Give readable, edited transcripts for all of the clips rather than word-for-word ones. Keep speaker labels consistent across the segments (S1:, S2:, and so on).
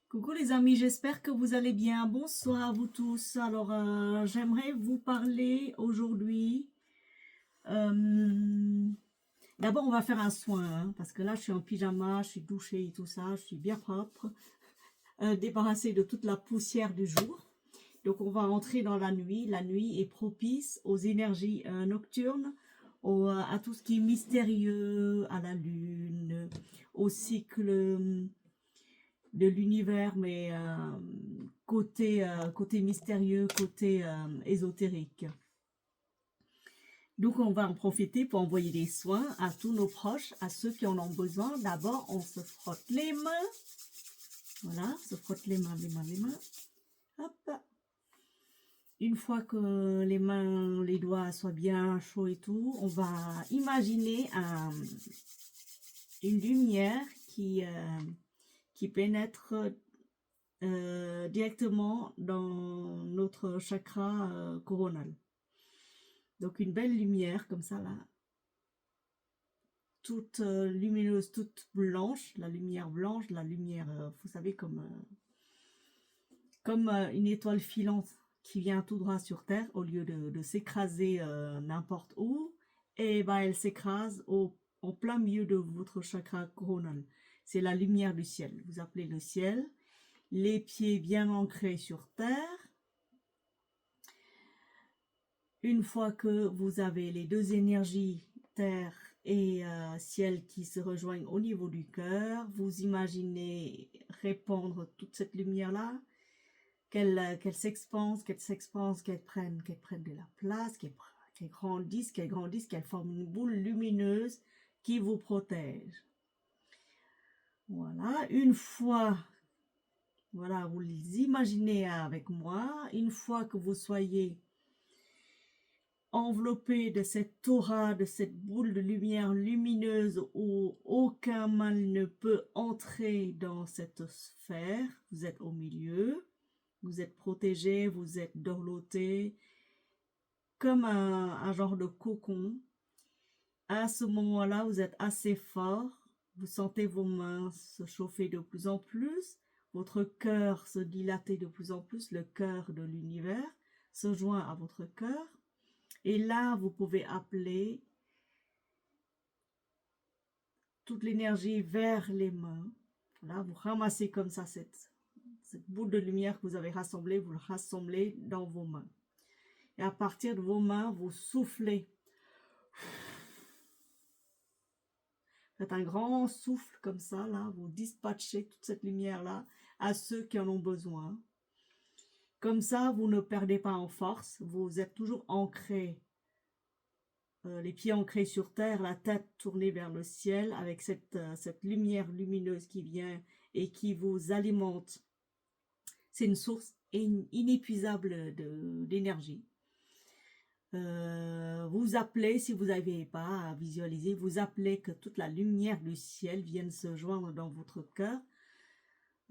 S1: Coucou les amis, j'espère que vous allez bien. Bonsoir à vous tous. Alors, j'aimerais vous parler aujourd'hui. euh, D'abord, on va faire un soin, hein, parce que là, je suis en pyjama, je suis douchée et tout ça, je suis bien propre, débarrassée de toute la poussière du jour. Donc, on va entrer dans la nuit. La nuit est propice aux énergies nocturnes, à tout ce qui est mystérieux, à la lune, au cycle de l'univers, mais côté mystérieux, côté ésotérique. Donc on va en profiter pour envoyer des soins à tous nos proches, à ceux qui en ont besoin. D'abord, on se frotte les mains. Voilà, on se frotte les mains, les mains, les mains. Hop. Une fois que les mains, les doigts soient bien chauds et tout, on va imaginer une lumière qui pénètre directement dans notre chakra coronal. Donc une belle lumière comme ça là, toute lumineuse, toute blanche, la lumière blanche, la lumière, vous savez, comme une étoile filante qui vient tout droit sur Terre, au lieu de s'écraser n'importe où, et ben elle s'écrase en plein milieu de votre chakra coronal. C'est la lumière du ciel. Vous appelez le ciel, les pieds bien ancrés sur Terre. Une fois que vous avez les deux énergies, terre et ciel, qui se rejoignent au niveau du cœur, vous imaginez répandre toute cette lumière-là, qu'elle s'expanse, qu'elle prenne de la place, qu'elle grandisse, qu'elle forme une boule lumineuse qui vous protège. Voilà, une fois, voilà, vous les imaginez avec moi, une fois que vous soyez enveloppé de cette aura, de cette boule de lumière lumineuse où aucun mal ne peut entrer dans cette sphère, vous êtes au milieu, vous êtes protégé, vous êtes dorloté, comme un genre de cocon. À ce moment-là, vous êtes assez fort, vous sentez vos mains se chauffer de plus en plus, votre cœur se dilater de plus en plus, le cœur de l'univers se joint à votre cœur. Et là, vous pouvez appeler toute l'énergie vers les mains. Là, vous ramassez comme ça cette boule de lumière que vous avez rassemblée, vous le rassemblez dans vos mains. Et à partir de vos mains, vous soufflez. Faites un grand souffle comme ça, là, vous dispatchez toute cette lumière-là à ceux qui en ont besoin. Comme ça, vous ne perdez pas en force, vous êtes toujours ancré, les pieds ancrés sur terre, la tête tournée vers le ciel, avec cette lumière lumineuse qui vient et qui vous alimente. C'est une source inépuisable d'énergie. Vous appelez, si vous n'arrivez pas à visualiser, vous appelez que toute la lumière du ciel vienne se joindre dans votre cœur,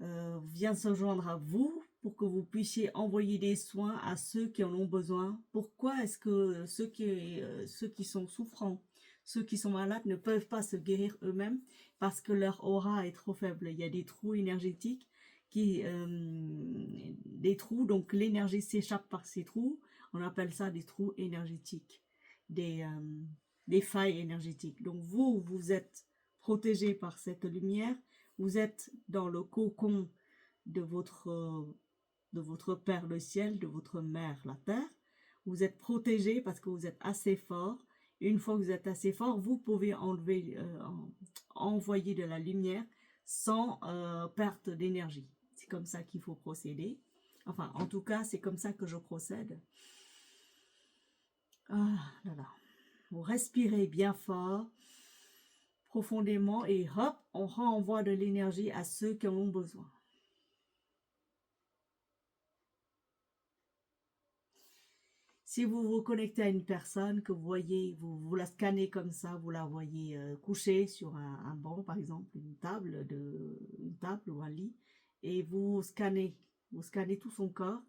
S1: vienne se joindre à vous, pour que vous puissiez envoyer des soins à ceux qui en ont besoin. Pourquoi est-ce que ceux qui sont souffrants, ceux qui sont malades ne peuvent pas se guérir eux-mêmes? Parce que leur aura est trop faible. Il y a des trous énergétiques, des trous, donc l'énergie s'échappe par ces trous. On appelle ça des trous énergétiques, des failles énergétiques. Donc vous êtes protégé par cette lumière, vous êtes dans le cocon de votre Père le ciel, de votre Mère la terre. Vous êtes protégé parce que vous êtes assez fort. Une fois que vous êtes assez fort, vous pouvez envoyer de la lumière sans perte d'énergie. C'est comme ça qu'il faut procéder. Enfin, en tout cas, c'est comme ça que je procède. Ah là là. Vous respirez bien fort, profondément, et hop, on renvoie de l'énergie à ceux qui en ont besoin. Si vous vous connectez à une personne que vous voyez, vous la scannez comme ça, vous la voyez couchée sur un banc, par exemple, une table ou un lit, et vous scannez tout son corps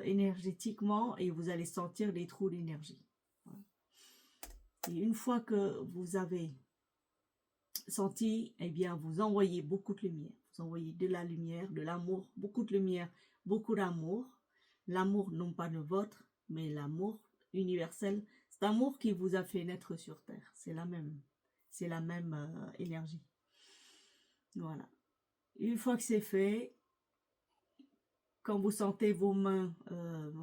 S1: énergétiquement, et vous allez sentir des trous d'énergie. Voilà. Et une fois que vous avez senti, eh bien, vous envoyez beaucoup de lumière. vous envoyez de la lumière, de l'amour, beaucoup de lumière, beaucoup d'amour. L'amour non pas le vôtre, mais l'amour universel. C'est l'amour qui vous a fait naître sur Terre. C'est la même énergie. Voilà. Une fois que c'est fait, quand vous sentez vos mains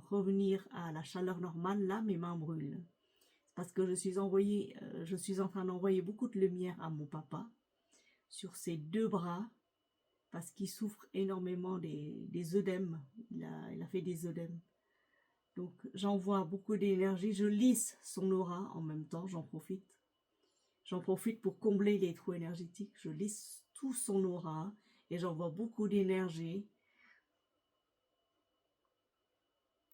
S1: revenir à la chaleur normale, là, mes mains brûlent. Parce que je suis en train d'envoyer beaucoup de lumière à mon papa sur ses 2 bras, parce qu'il souffre énormément des œdèmes. Il a fait des œdèmes. Donc j'envoie beaucoup d'énergie, je lisse son aura en même temps, j'en profite. J'en profite pour combler les trous énergétiques, je lisse tout son aura et j'envoie beaucoup d'énergie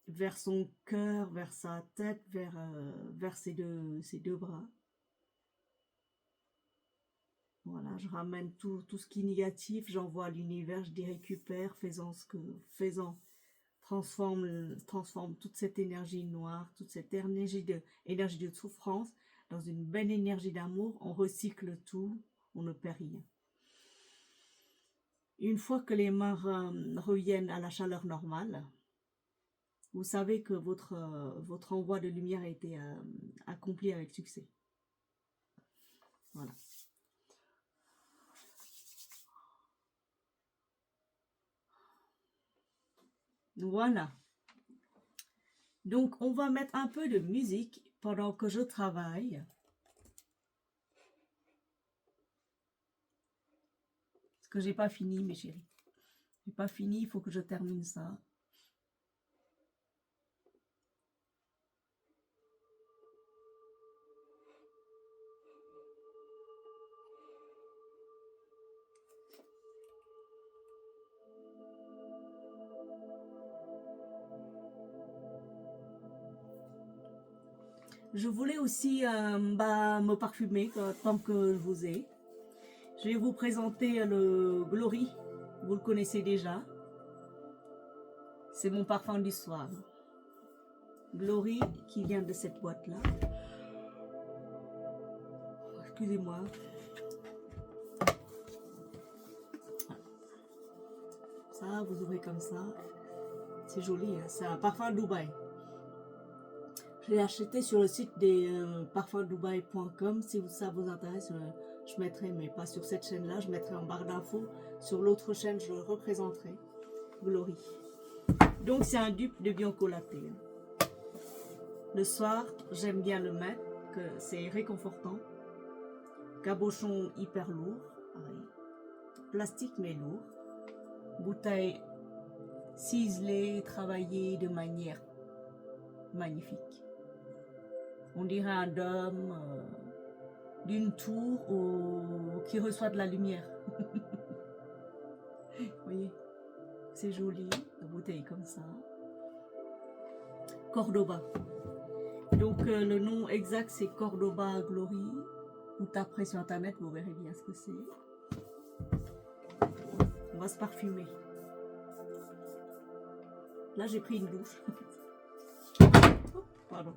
S1: vers son cœur, vers sa tête, vers ses deux bras. Voilà, je ramène tout ce qui est négatif, j'envoie à l'univers, je récupère, transforme toute cette énergie noire, toute cette énergie de souffrance dans une belle énergie d'amour. On recycle tout, on ne perd rien. Une fois que les mains reviennent à la chaleur normale, vous savez que votre envoi de lumière a été accompli avec succès. Voilà. Voilà. Donc, on va mettre un peu de musique pendant que je travaille. Parce que j'ai pas fini, mes chéris. J'ai pas fini, il faut que je termine ça. Je voulais aussi me parfumer tant que je vous ai. Je vais vous présenter le Glory. Vous le connaissez déjà. C'est mon parfum du soir. Glory qui vient de cette boîte-là. Excusez-moi. Ça, vous ouvrez comme ça. C'est joli, hein. C'est un parfum Dubaï. Je l'ai acheté sur le site des parfumdubaï.com. Si ça vous intéresse, je mettrai, mais pas sur cette chaîne-là, je mettrai en barre d'infos. Sur l'autre chaîne, je le représenterai. Glory. Donc, c'est un dupe de Bianco Latte. Le soir, j'aime bien le mettre, que c'est réconfortant. Cabochon hyper lourd. Pareil. Plastique, mais lourd. Bouteille ciselée, travaillée de manière magnifique. On dirait un dôme d'une tour qui reçoit de la lumière. Vous voyez, c'est joli, la bouteille comme ça. Cordoba. Donc le nom exact c'est Cordoba Glory. Vous taperez sur internet, vous verrez bien ce que c'est. On va se parfumer. Là j'ai pris une douche. Oh, pardon.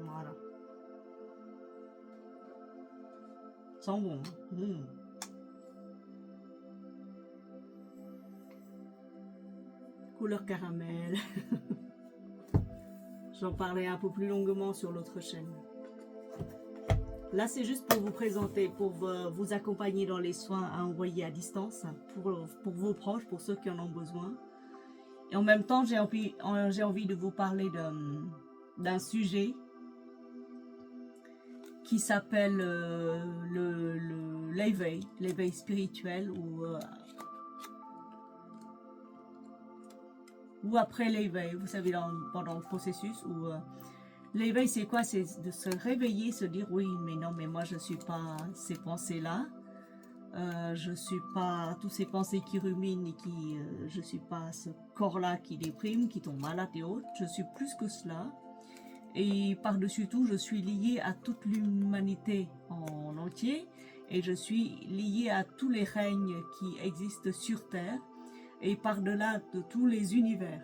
S1: Voilà. Sent bon. Couleur caramel. J'en parlerai un peu plus longuement sur l'autre chaîne. Là, c'est juste pour vous présenter, pour vous accompagner dans les soins à envoyer à distance, pour vos proches, pour ceux qui en ont besoin. Et en même temps, j'ai envie de vous parler d'un sujet qui s'appelle l'éveil spirituel ou après l'éveil, vous savez, pendant le processus où l'éveil c'est quoi? C'est de se réveiller, se dire oui, mais non, mais moi je suis pas ces pensées-là, je suis pas tous ces pensées qui ruminent et je suis pas ce corps-là qui déprime, qui tombe malade et autres, je suis plus que cela. Et par-dessus tout, je suis liée à toute l'humanité en entier et je suis liée à tous les règnes qui existent sur Terre et par-delà de tous les univers.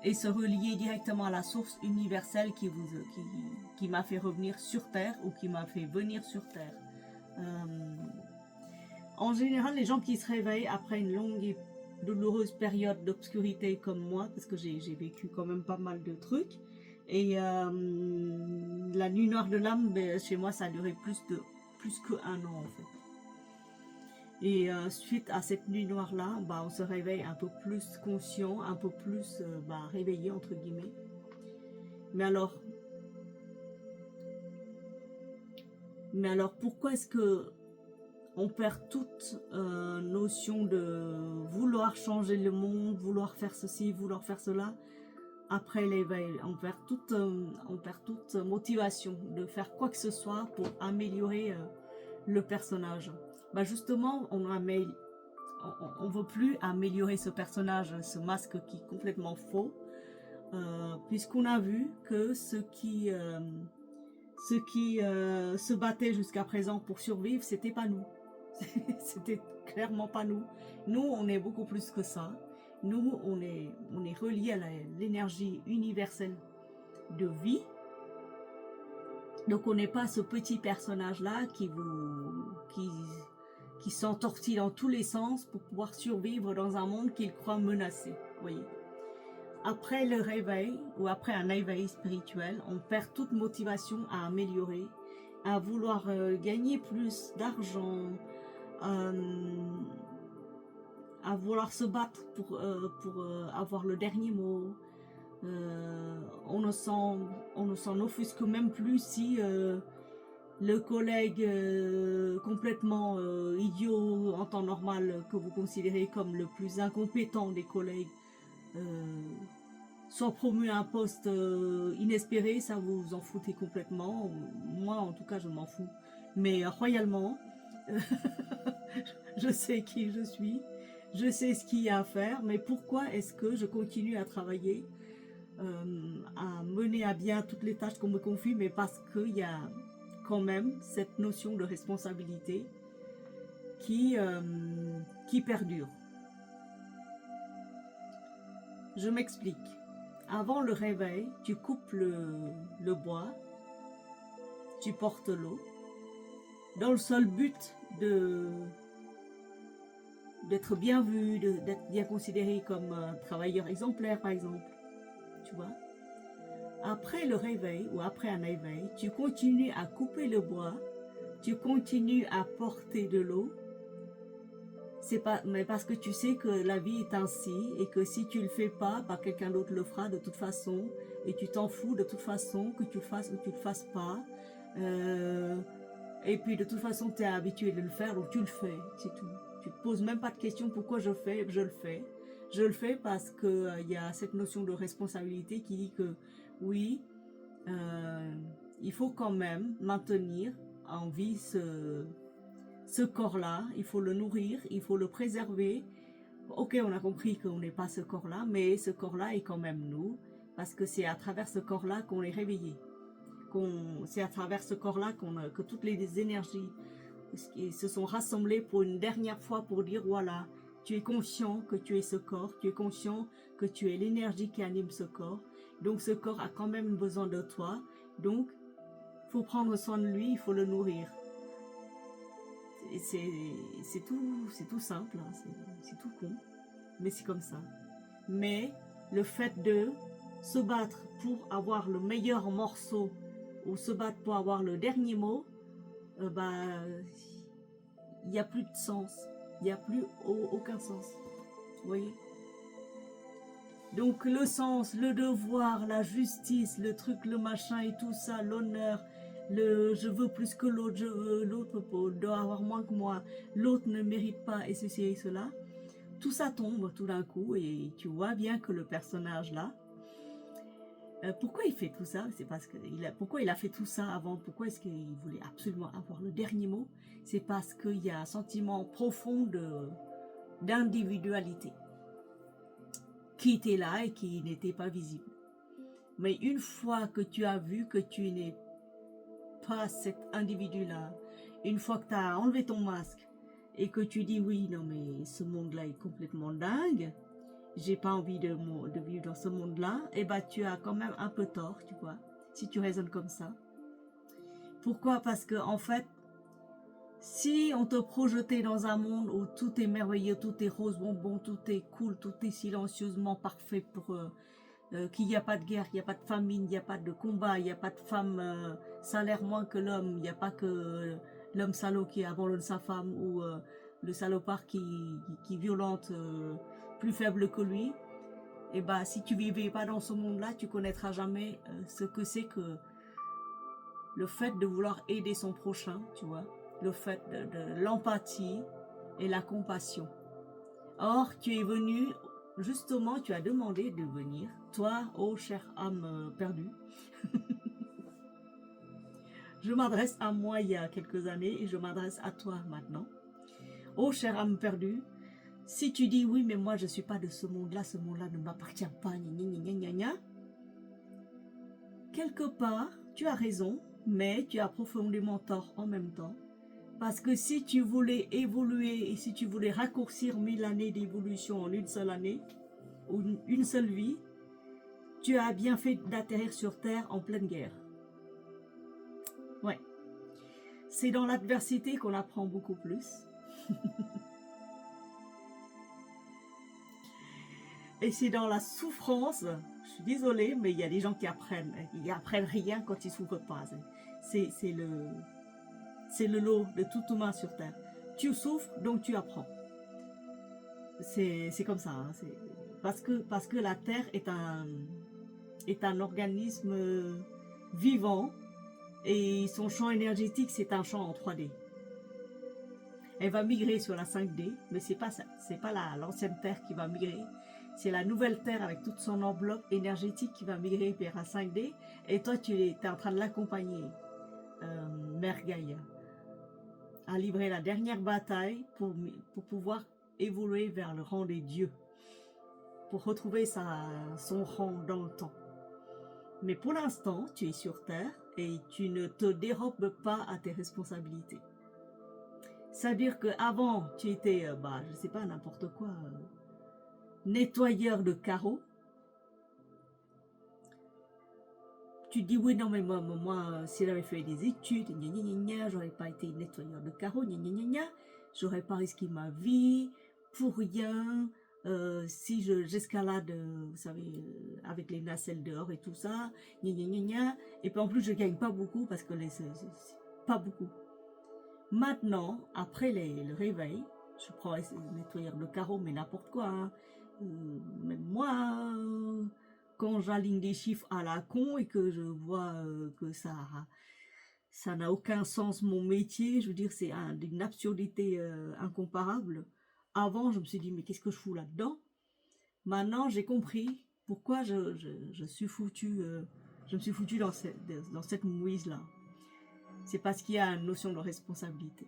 S1: et se relier directement à la source universelle qui m'a fait revenir sur Terre ou qui m'a fait venir sur Terre. En général, les gens qui se réveillent après une longue et douloureuse période d'obscurité comme moi, parce que j'ai vécu quand même pas mal de trucs, et la nuit noire de l'âme, ben, chez moi, ça a duré plus qu'un an en fait. Et suite à cette nuit noire-là, bah, on se réveille un peu plus conscient, un peu plus réveillé, entre guillemets. Mais alors, pourquoi est-ce que on perd toute notion de vouloir changer le monde, vouloir faire ceci, vouloir faire cela après l'éveil? On perd toute motivation de faire quoi que ce soit pour améliorer le personnage. Bah justement, on veut plus améliorer ce personnage, ce masque qui est complètement faux, puisqu'on a vu que ceux qui se battaient jusqu'à présent pour survivre, c'était pas nous. C'était clairement pas nous. Nous, on est beaucoup plus que ça. Nous, on est relié à l'énergie universelle de vie. Donc, on n'est pas ce petit personnage-là qui s'entortille dans tous les sens pour pouvoir survivre dans un monde qu'il croit menacé. Vous voyez. Après le réveil ou après un éveil spirituel, on perd toute motivation à améliorer, à vouloir gagner plus d'argent, à vouloir se battre pour avoir le dernier mot. On ne s'en offusque même plus si le collègue complètement idiot en temps normal que vous considérez comme le plus incompétent des collègues soit promu à un poste inespéré, ça vous en foutez complètement. Moi en tout cas je m'en fous, mais royalement. Je sais qui je suis, je sais ce qu'il y a à faire, mais pourquoi est-ce que je continue à travailler, à mener à bien toutes les tâches qu'on me confie? Mais parce qu'il y a quand même cette notion de responsabilité qui perdure. Je m'explique. Avant le réveil, tu coupes le bois, tu portes l'eau, dans le seul but d'être bien vu, d'être bien considéré comme un travailleur exemplaire, par exemple. Tu vois? Après le réveil ou après un éveil, tu continues à couper le bois, tu continues à porter de l'eau. C'est pas, mais parce que tu sais que la vie est ainsi et que si tu le fais pas, bah, quelqu'un d'autre le fera de toute façon et tu t'en fous de toute façon que tu le fasses ou que tu le fasses pas. Et puis de toute façon tu es habitué de le faire, donc tu le fais, c'est tout. Tu te poses même pas de questions pourquoi je le fais. Je le fais parce que y a cette notion de responsabilité qui dit que oui, il faut quand même maintenir en vie ce corps-là, il faut le nourrir, il faut le préserver. Ok, on a compris qu'on n'est pas ce corps-là, mais ce corps-là est quand même nous, parce que c'est à travers ce corps-là qu'on est réveillé. C'est à travers ce corps-là que toutes les énergies se sont rassemblées pour une dernière fois pour dire voilà, tu es conscient que tu es ce corps, tu es conscient que tu es l'énergie qui anime ce corps, donc ce corps a quand même besoin de toi, donc il faut prendre soin de lui, il faut le nourrir. C'est tout simple, hein, c'est tout con, mais c'est comme ça. Mais le fait de se battre pour avoir le meilleur morceau ou se battre pour avoir le dernier mot, il n'y a plus de sens, il n'y a plus aucun sens, vous voyez. Donc le sens, le devoir, la justice, le truc, le machin et tout ça, l'honneur, je veux plus que l'autre, l'autre doit avoir moins que moi, l'autre ne mérite pas et ceci et cela, tout ça tombe tout d'un coup et tu vois bien que le personnage là, pourquoi il fait tout ça? C'est parce que pourquoi il a fait tout ça avant? Pourquoi est-ce qu'il voulait absolument avoir le dernier mot? C'est parce qu'il y a un sentiment profond d'individualité qui était là et qui n'était pas visible. Mais une fois que tu as vu que tu n'es pas cet individu-là, une fois que tu as enlevé ton masque et que tu dis oui, non mais ce monde-là est complètement dingue, j'ai pas envie de vivre dans ce monde-là, et bah tu as quand même un peu tort, tu vois, si tu raisonnes comme ça. Pourquoi? Parce que en fait, si on te projetait dans un monde où tout est merveilleux, tout est rose bonbon, tout est cool, tout est silencieusement parfait pour qu'il n'y a pas de guerre, il n'y a pas de famine, il n'y a pas de combat, il n'y a pas de femme salaire moins que l'homme, il n'y a pas que l'homme salaud qui abandonne sa femme ou le salopard qui violente plus faible que lui, et bah si tu vivais pas dans ce monde-là, tu connaîtras jamais ce que c'est que le fait de vouloir aider son prochain, tu vois, le fait de l'empathie et la compassion. Or, tu es venu, justement, tu as demandé de venir, toi, ô chère âme perdue. Je m'adresse à moi il y a quelques années et je m'adresse à toi maintenant. Ô chère âme perdue, si tu dis oui, mais moi je ne suis pas de ce monde-là ne m'appartient pas, quelque part, tu as raison, mais tu as profondément tort en même temps. Parce que si tu voulais évoluer et si tu voulais raccourcir 1000 années d'évolution en une seule année, ou une seule vie, tu as bien fait d'atterrir sur Terre en pleine guerre. Ouais. C'est dans l'adversité qu'on apprend beaucoup plus. Et c'est dans la souffrance, je suis désolée, mais il y a des gens qui apprennent rien quand ils souffrent pas. C'est le lot de tout humain sur Terre. Tu souffres, donc tu apprends. C'est comme ça. Hein, parce que la Terre est un organisme vivant et son champ énergétique, c'est un champ en 3D. Elle va migrer sur la 5D, mais c'est pas ça. C'est pas l'ancienne Terre qui va migrer. C'est la nouvelle Terre avec toute son enveloppe énergétique qui va migrer vers la 5D. Et toi, tu es en train de l'accompagner, Mère Gaïa, à livrer la dernière bataille pour pouvoir évoluer vers le rang des dieux, pour retrouver son rang dans le temps. Mais pour l'instant, tu es sur Terre et tu ne te dérobes pas à tes responsabilités. C'est-à-dire qu'avant, tu étais, je sais pas, n'importe quoi, nettoyeur de carreaux. Tu dis, oui, non, mais moi si j'avais fait des études, j'aurais pas été nettoyeur de carreaux, j'aurais pas risqué ma vie pour rien. Si j'escalade, vous savez, avec les nacelles dehors et tout ça, et puis en plus je gagne pas beaucoup parce que pas beaucoup. Maintenant, après le réveil, je prends le nettoyeur de carreaux, mais n'importe quoi. Hein. Même moi, quand j'aligne des chiffres à la con et que je vois que ça n'a aucun sens mon métier, je veux dire, c'est d'une absurdité incomparable. Avant, je me suis dit, mais qu'est-ce que je fous là-dedans? Maintenant, j'ai compris pourquoi je me suis foutu dans cette mouise-là. C'est parce qu'il y a une notion de responsabilité.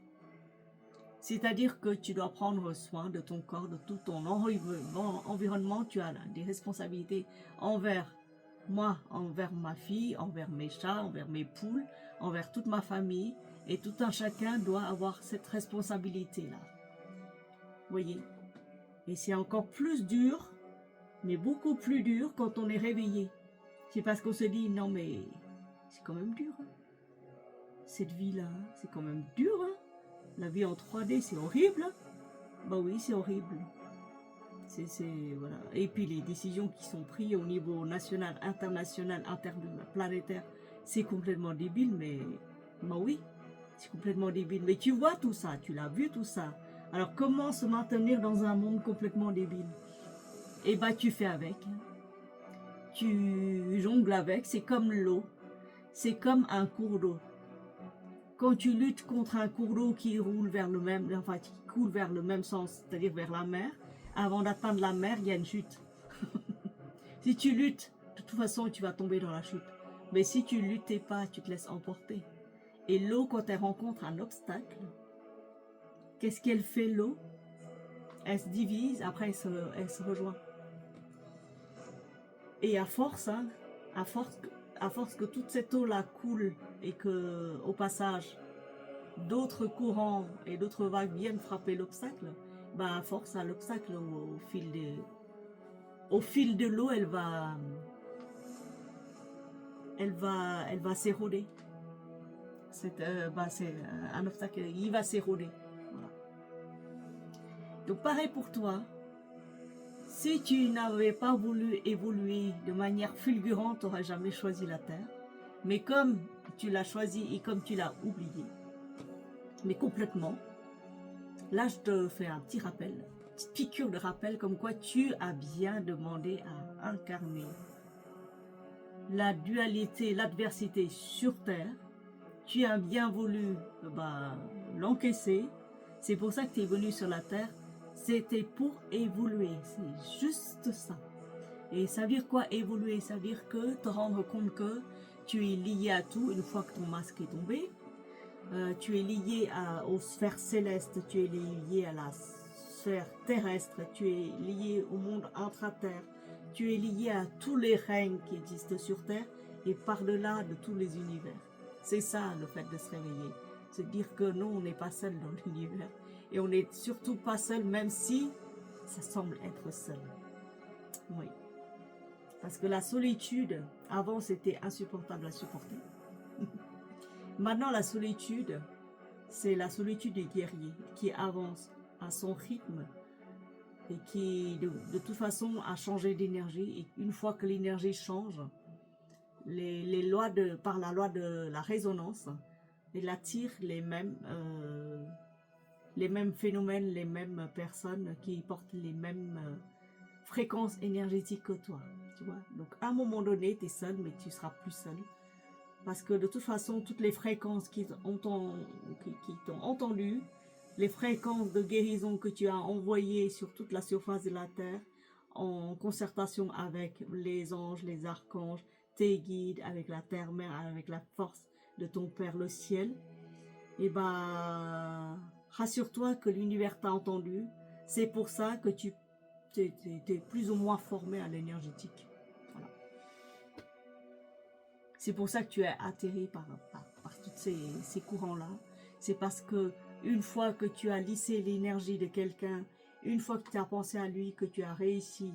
S1: C'est-à-dire que tu dois prendre soin de ton corps, de tout ton environnement. Tu as des responsabilités envers moi, envers ma fille, envers mes chats, envers mes poules, envers toute ma famille. Et tout un chacun doit avoir cette responsabilité-là. Vous voyez? Et c'est encore plus dur, mais beaucoup plus dur quand on est réveillé. C'est parce qu'on se dit, non mais c'est quand même dur. Hein. Cette vie-là, c'est quand même dur. Hein. La vie en 3D, c'est horrible. Bah oui, c'est horrible. Voilà. Et puis les décisions qui sont prises au niveau national, international, interplanétaire, c'est complètement débile, mais bah oui, c'est complètement débile. Mais tu vois tout ça, tu l'as vu tout ça. Alors comment se maintenir dans un monde complètement débile? Et bah tu fais avec. Tu jongles avec, c'est comme l'eau. C'est comme un cours d'eau. Quand tu luttes contre un cours d'eau qui roule vers qui coule vers le même sens, c'est-à-dire vers la mer, avant d'atteindre la mer, il y a une chute. Si tu luttes, de toute façon, tu vas tomber dans la chute. Mais si tu ne luttais pas, tu te laisses emporter. Et l'eau, quand elle rencontre un obstacle, qu'est-ce qu'elle fait, l'eau? Elle se divise, après elle se rejoint. Et à force que toute cette eau-là coule et que, au passage, d'autres courants et d'autres vagues viennent frapper l'obstacle, à force à l'obstacle au fil au fil de l'eau, elle va s'éroder. C'est un obstacle, il va s'éroder. Voilà. Donc pareil pour toi, si tu n'avais pas voulu évoluer de manière fulgurante, tu n'aurais jamais choisi la Terre. Mais comme tu l'as choisi et comme tu l'as oublié, mais complètement, là je te fais un petit rappel, une petite piqûre de rappel comme quoi tu as bien demandé à incarner la dualité, l'adversité sur Terre. Tu as bien voulu l'encaisser. C'est pour ça que tu es venu sur la Terre. C'était pour évoluer. C'est juste ça. Et ça veut dire quoi évoluer? Ça veut dire que te rendre compte que tu es lié à tout une fois que ton masque est tombé. Tu es lié aux sphères célestes. Tu es lié à la sphère terrestre. Tu es lié au monde intra-terre. Tu es lié à tous les règnes qui existent sur Terre et par-delà de tous les univers. C'est ça le fait de se réveiller. C'est dire que non, on n'est pas seul dans l'univers. Et on n'est surtout pas seul, même si ça semble être seul. Oui. Parce que la solitude, avant c'était insupportable à supporter. Maintenant la solitude, c'est la solitude des guerriers qui avance à son rythme et qui de toute façon a changé d'énergie. Et une fois que l'énergie change, les lois par la loi de la résonance, elle attire les mêmes phénomènes, les mêmes personnes qui portent les mêmes fréquences énergétiques que toi. Tu vois? Donc à un moment donné, tu es seul, mais tu seras plus seul. Parce que de toute façon, toutes les fréquences qui t'ont entendu, les fréquences de guérison que tu as envoyées sur toute la surface de la Terre, en concertation avec les anges, les archanges, tes guides, avec la terre-mère, avec la force de ton Père le ciel, et rassure-toi que l'univers t'a entendu. C'est pour ça que tu es plus ou moins formé à l'énergétique. Voilà. C'est pour ça que tu es atterri par tous ces courants-là. C'est parce que une fois que tu as lissé l'énergie de quelqu'un, une fois que tu as pensé à lui, que tu as réussi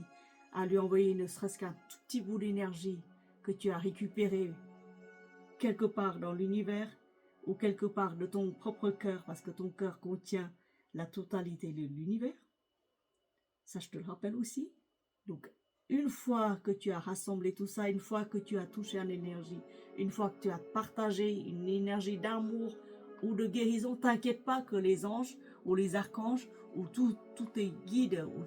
S1: à lui envoyer ne serait-ce qu'un tout petit bout d'énergie que tu as récupéré quelque part dans l'univers ou quelque part de ton propre cœur, parce que ton cœur contient la totalité de l'univers. Ça, je te le rappelle aussi. Donc, une fois que tu as rassemblé tout ça, une fois que tu as touché en énergie, une fois que tu as partagé une énergie d'amour ou de guérison, t'inquiète pas que les anges ou les archanges ou tous tes guides ou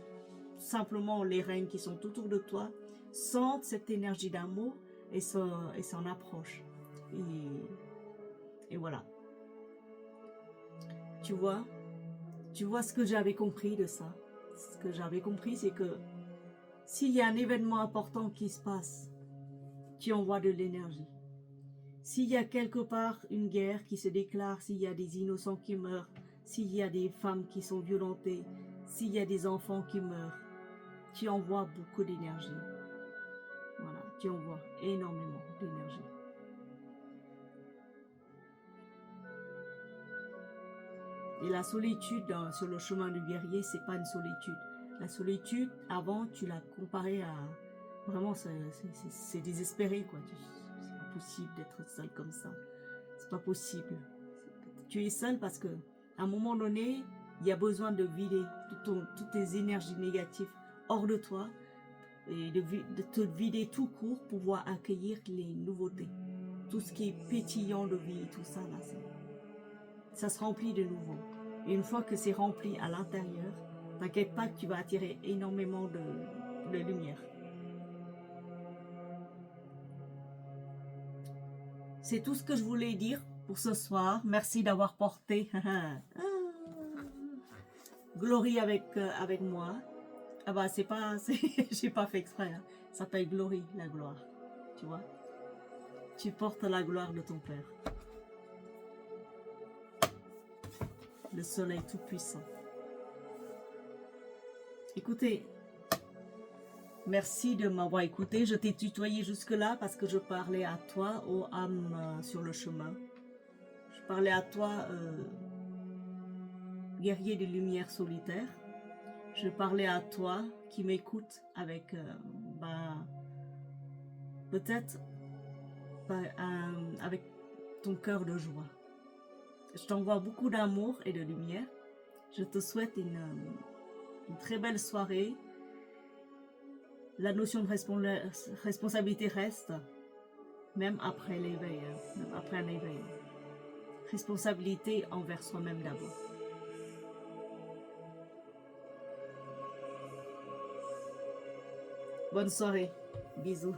S1: simplement les règnes qui sont autour de toi sentent cette énergie d'amour et s'en approchent. Et voilà. Tu vois ce que j'avais compris de ça. Ce que j'avais compris, c'est que s'il y a un événement important qui se passe, tu envoies de l'énergie. S'il y a quelque part une guerre qui se déclare, s'il y a des innocents qui meurent, s'il y a des femmes qui sont violentées, s'il y a des enfants qui meurent, tu envoies beaucoup d'énergie. Voilà, tu envoies énormément d'énergie. Et la solitude sur le chemin du guerrier, c'est pas une solitude. La solitude, avant, tu l'as comparée à... Vraiment, c'est désespéré, quoi. C'est pas possible d'être seul comme ça. C'est pas possible. Tu es seul parce que à un moment donné, il y a besoin de vider toutes tes énergies négatives hors de toi et de te vider tout court pour pouvoir accueillir les nouveautés. Tout ce qui est pétillant de vie, tout ça, là, ça se remplit de nouveau. Et une fois que c'est rempli à l'intérieur, t'inquiète pas que tu vas attirer énormément de lumière. C'est tout ce que je voulais dire pour ce soir. Merci d'avoir porté Glory avec moi. Ah bah c'est pas, j'ai pas fait exprès. Hein. Ça s'appelle Glory, la gloire. Tu vois? Tu portes la gloire de ton Père. Le soleil tout puissant. Écoutez, merci de m'avoir écouté. Je t'ai tutoyé jusque-là parce que je parlais à toi, ô âme sur le chemin. Je parlais à toi, guerrier de lumière solitaire. Je parlais à toi qui m'écoute avec peut-être avec ton cœur de joie. Je t'envoie beaucoup d'amour et de lumière. Je te souhaite une très belle soirée. La notion de responsabilité reste, même après l'éveil, même après un éveil. Responsabilité envers soi-même d'abord. Bonne soirée. Bisous.